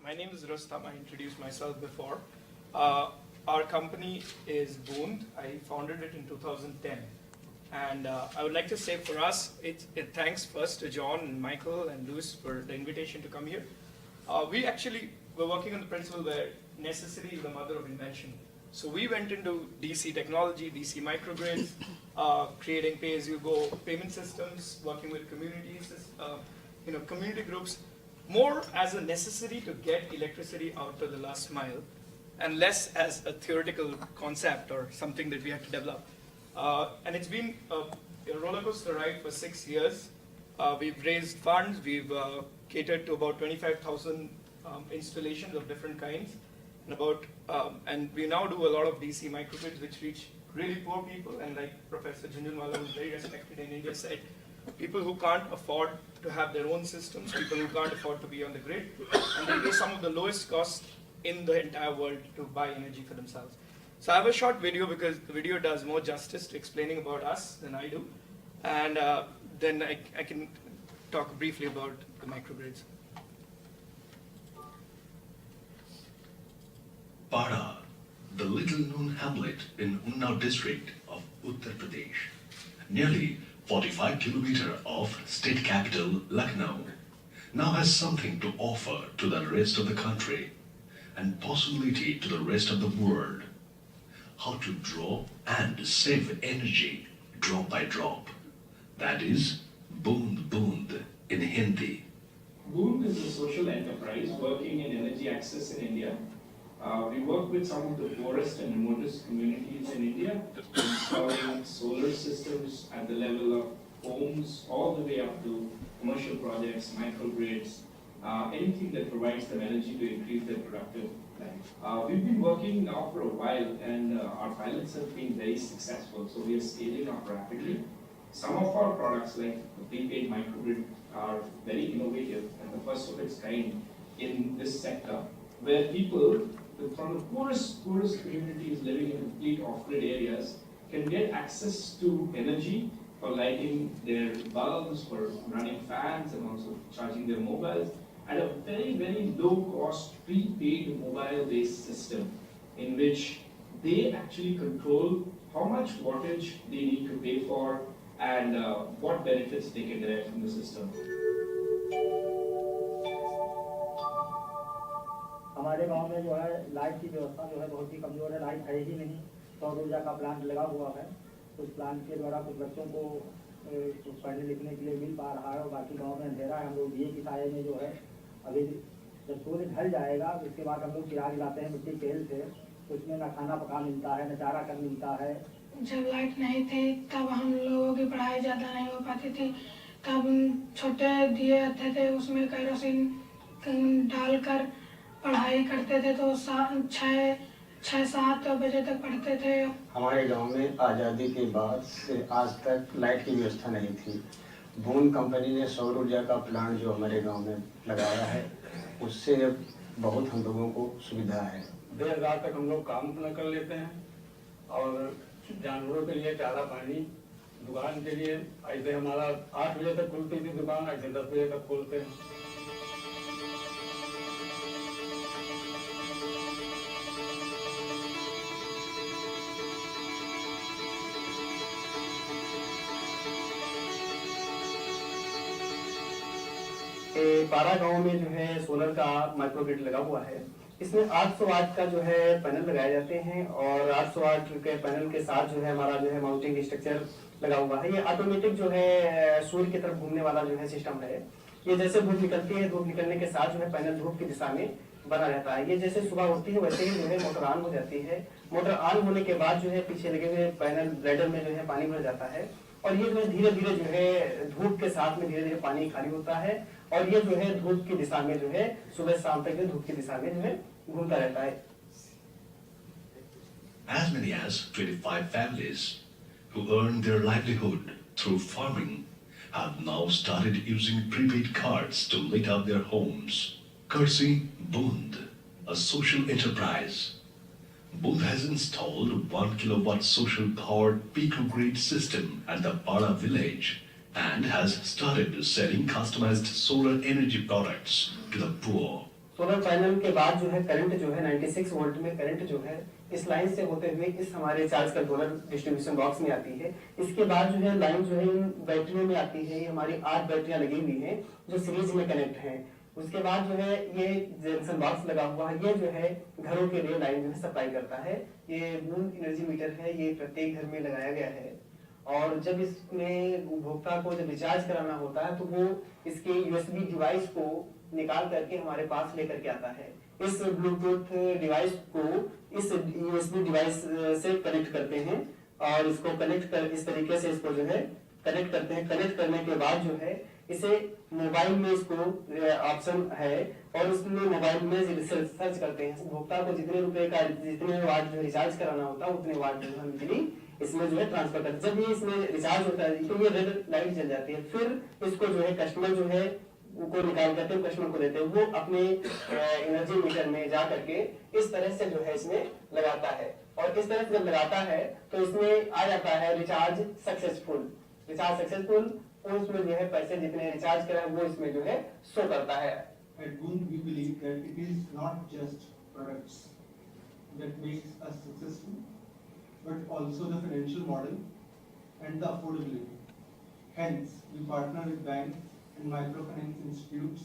My name is Rustam. I introduced myself before. Our company is BOOND. I founded it in 2010. And I would like to say for us, thanks first to John and Michael and Luis for the invitation to come here. We're working on the principle where necessity is the mother of invention. So we went into DC technology, DC microgrids, creating pay-as-you-go payment systems, working with communities, community groups, more as a necessity to get electricity out to the last mile, and less as a theoretical concept or something that we had to develop. And it's been a roller coaster ride for 6 years. We've raised funds. We've catered to about 25,000 installations of different kinds, and we now do a lot of DC microgrids which reach really poor people. And like Professor Jhunjhunwala, who's very respected in India, said, people who can't afford to have their own systems, people who can't afford to be on the grid, and they pay some of the lowest costs in the entire world to buy energy for themselves. So I have a short video because the video does more justice to explaining about us than I do, and then I can talk briefly about the microgrids. Para, the little-known hamlet in Unnao district of Uttar Pradesh, nearly 45 kilometers off state capital Lucknow, now has something to offer to the rest of the country and possibility to the rest of the world. How to draw and save energy drop by drop. That is BOOND BOOND in Hindi. BOOND is a social enterprise working in energy access in India. We work with some of the poorest and remotest communities in India, installing solar systems at the level of homes all the way up to commercial projects, microgrids, anything that provides them energy to increase their productive life. We've been working now for a while, and our pilots have been very successful, so we are scaling up rapidly. Some of our products, like the prepaid microgrid, are very innovative and the first of its kind in this sector, where people from the poorest communities living in complete off-grid areas can get access to energy for lighting their bulbs, for running fans, and also charging their mobiles at a very, very low-cost prepaid mobile-based system in which they actually control how much wattage they need to pay for and what benefits they can derive from the system. हमारे गांव में जो है light की व्यवस्था जो है बहुत ही कमजोर है, लाइट है ही नहीं। सौर ऊर्जा का प्लांट लगा हुआ है, उस प्लांट के द्वारा कुछ बच्चों को पढ़ने लिखने के लिए मिल पा रहा है और बाकी गांव में अंधेरा है। हम लोग दिए की साये में जो है अभी जब सूर्य ढल जाएगा उसके बाद हम लोग चिराग लाते हैं मिट्टी तेल से, उसमें न खाना पका मिलता है न चारा कर मिलता है। जब लाइट नहीं थी तब हम लोगों की पढ़ाई ज़्यादा नहीं हो पाती थी, तब छोटे दिए आते थे उसमें केरोसिन डालकर पढ़ाई करते थे, तो 6-7 बजे तक पढ़ते थे। हमारे गांव में आज़ादी के बाद से आज तक लाइट की व्यवस्था नहीं थी। बूंद कंपनी ने सौर ऊर्जा का प्लांट जो हमारे गांव में लगाया है, उससे बहुत हम लोगों को सुविधा है। देर रात तक हम लोग काम अपना कर लेते हैं और जानवरों के लिए चारा पानी, दुकान के लिए ऐसे हमारा 8 बजे तक खुलती थी दुकान, ऐसे 10 बजे तक खोलते हैं। पारा गांव में जो है सोलर का माइक्रोग्रिड लगा हुआ है। इसमें 800 वाट का जो है पैनल लगाए जाते हैं और 800 वाट के पैनल के साथ जो है हमारा जो है माउंटिंग स्ट्रक्चर लगा हुआ है। ये ऑटोमेटिक जो है सूर्य की तरफ घूमने वाला जो है सिस्टम है। ये जैसे धूप निकलती है, धूप निकलने के साथ जो है पैनल धूप की दिशा में बना रहता है। ये जैसे सुबह होती है वैसे ही जो है मोटर ऑन हो जाती है। मोटर ऑन होने के बाद जो है पीछे लगे हुए पैनल ब्लेडर में जो है पानी भर जाता है और ये जो है धीरे धीरे जो है धूप के साथ में धीरे धीरे पानी खाली होता है और ये जो है धूप की दिशा में जो है सुबह शाम तक धूप की दिशा में जो है घूमता रहता है। As many as 25 families who earn their livelihood through farming have now started using prepaid cards to lit up their homes. Courtesy BOOND, a social enterprise. BOOND has installed 1 kilowatt social powered pico-grid system at the Para village and has started selling customized solar energy products to the poor. Solar panel के बाद जो है current जो है 96 volt में current जो है इस लाइन से होते हुए इस हमारे चार्ज कंट्रोलर डिस्ट्रीब्यूशन बॉक्स में आती है। इसके बाद जो है लाइन जो है इन बैटरियों में आती है। ये हमारी 8 बैटरियां लगी हुई हैं जो सीरीज में कनेक्ट हैं। उसके बाद जो है ये जंक्शन बॉक्स लगा हुआ है, ये जो है घरों के लिए लाइन जो है सप्लाई करता है। ये बूंद एनर्जी मीटर है, ये प्रत्येक घर में लगाया गया है और जब इसमें उपभोक्ता को जब रिचार्ज कराना होता है तो वो इसके यूएसबी डिवाइस को निकाल करके हमारे पास लेकर के आता है। इस ब्लूटूथ डिवाइस को इस यूएसबी डिवाइस से कनेक्ट करते हैं और इसको कनेक्ट कर इस तरीके से इसको जो है कनेक्ट करते हैं। कनेक्ट करने के बाद जो है इसे मोबाइल में इसको ऑप्शन है और उसमें मोबाइल में सर्च करते हैं उपभोक्ता को जितने रुपए का जितने वाट जो रिचार्ज कराना होता है उतने वाट जो है बिजली इसमें जो है ट्रांसफर करते हैं। जब ये इसमें रिचार्ज होता है तो ये रेड लाइट जल जाती है। फिर इसको जो है कस्टमर जो है को निकाल करते हैं, कस्टमर को देते हैं, वो अपने एनर्जी मीटर में जा करके इस तरह से जो है इसमें लगाता है और इस तरह से जब लगाता है तो इसमें आ जाता है रिचार्ज सक्सेसफुल। रिचार्ज सक्सेसफुल उसमें जो है पैसे जितने रिचार्ज करा वो इसमें जो है शो करता है। At BOOND, we believe that it is not just products that makes us successful, but also the financial model and the affordability. Hence, we partner with banks and microfinance institutes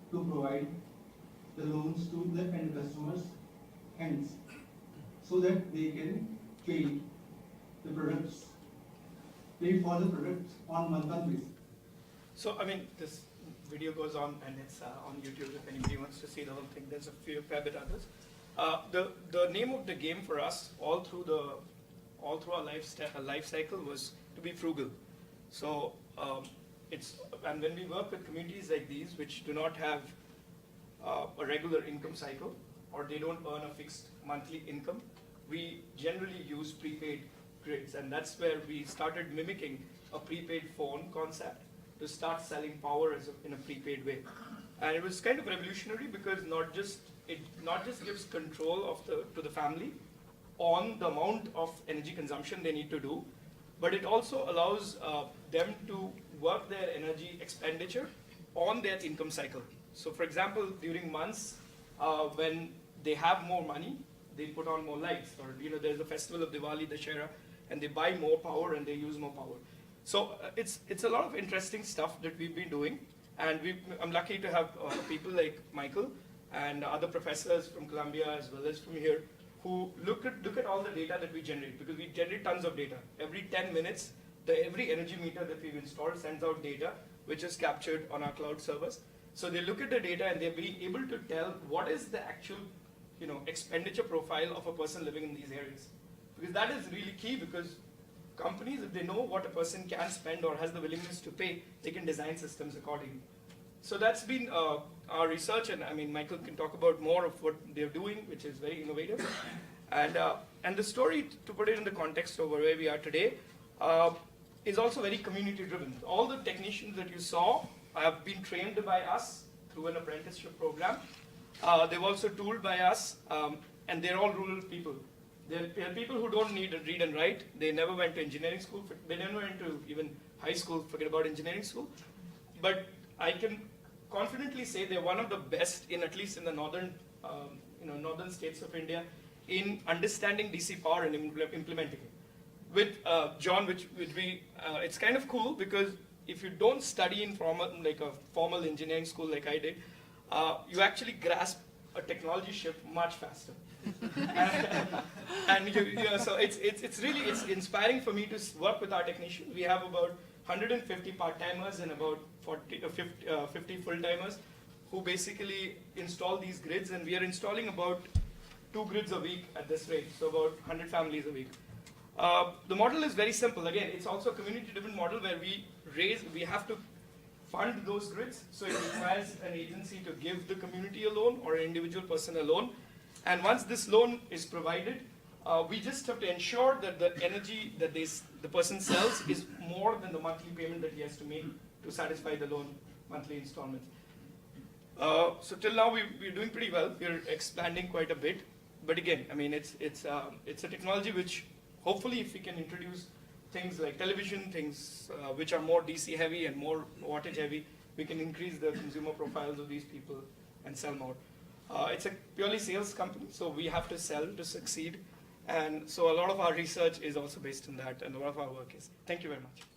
to provide the loans to the end customers, hence, so that they can pay the products, pay for the products on month-on basis. So, I mean, this video goes on and it's on YouTube if anybody wants to see the whole thing. There's a fair bit others. The name of the game for us all through our life cycle was to be frugal. So and when we work with communities like these which do not have a regular income cycle or they don't earn a fixed monthly income, we generally use prepaid grids, and that's where we started mimicking a prepaid phone concept to start selling power in a prepaid way. And it was kind of revolutionary because it not just gives control to the family on the amount of energy consumption they need to do, but it also allows them to work their energy expenditure on their income cycle. So for example, during months when they have more money, they put on more lights, or there's a festival of Diwali, Dashera, and they buy more power and they use more power. So it's a lot of interesting stuff that we've been doing, and I'm lucky to have people like Michael and other professors from Columbia as well as from here who look at all the data that we generate, because we generate tons of data. Every 10 minutes, every energy meter that we've installed sends out data which is captured on our cloud servers. So they look at the data and they're being able to tell what is the actual expenditure profile of a person living in these areas. Because that is really key, because companies, if they know what a person can spend or has the willingness to pay, they can design systems accordingly. So that's been our research, and I mean, Michael can talk about more of what they're doing, which is very innovative. And the story, to put it in the context of where we are today, is also very community-driven. All the technicians that you saw have been trained by us through an apprenticeship program. They've also tooled by us, and they're all rural people. They're people who don't need to read and write. They never went to engineering school. They never went to even high school, forget about engineering school. But I can confidently say they're one of the best in, at least in the northern states of India, in understanding DC power and implementing it. With John, it's kind of cool, because if you don't study in a formal engineering school like I did, you actually grasp a technology shift much faster. and so it's really inspiring for me to work with our technicians. We have about 150 part-timers and about 50 full-timers who basically install these grids, and we are installing about 2 grids a week at this rate, so about 100 families a week. The model is very simple. Again, it's also a community-driven model where we have to fund those grids, so it requires an agency to give the community a loan or an individual person a loan. And once this loan is provided, we just have to ensure that the energy that the person sells is more than the monthly payment that he has to make to satisfy the loan monthly installments. So till now we're doing pretty well. We're expanding quite a bit, but again, I mean, it's a technology which hopefully, if we can introduce things like television, things which are more DC heavy and more wattage heavy, we can increase the consumer profiles of these people and sell more. It's a purely sales company, so we have to sell to succeed. And so a lot of our research is also based on that, and a lot of our work is. Thank you very much.